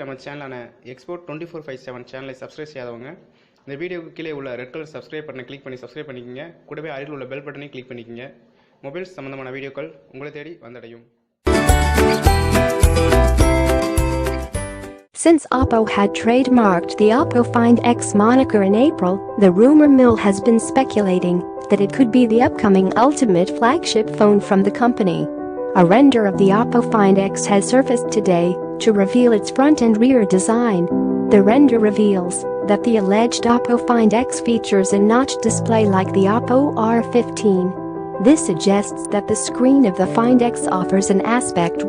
நம்ம சேனலான எக்ஸ்போர்ட் 24/7 சேனலை சப்ஸ்கிரைப் செய்யாதவங்க இந்த வீடியோக்கு கீழே உள்ள ரெட் கலர் சப்ஸ்கிரைப் பட்டனை கிளிக் பண்ணி சப்ஸ்கிரைப் பண்ணிக்கங்க. கூடவே அருகில் உள்ள பெல் பட்டனை கிளிக் பண்ணிக்கங்க. மொபைல்ஸ் சம்பந்தமான வீடியோக்கள் உங்களை தேடி வந்தடையும். Since Oppo had trademarked the Oppo Find X moniker in April, the rumor mill has been speculating that it could be the upcoming ultimate flagship phone from the company. A render of the Oppo Find X has surfaced today to reveal its front and rear design. The render reveals that the alleged Oppo Find X features a notch display like the Oppo R15. This suggests that the screen of the Find X offers an aspect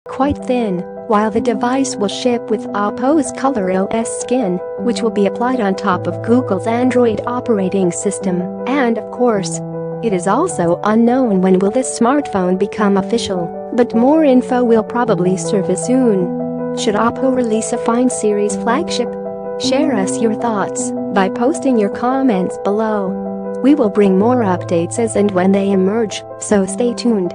quite thin, while the device will ship with Oppo's ColorOS skin, which will be applied on top of Google's Android operating system. And of course, it is also unknown when will this smartphone become official, but more info will probably surface soon. Should Oppo release a Find series flagship? Share us your thoughts by posting your comments below. We will bring more updates as and when they emerge, so stay tuned.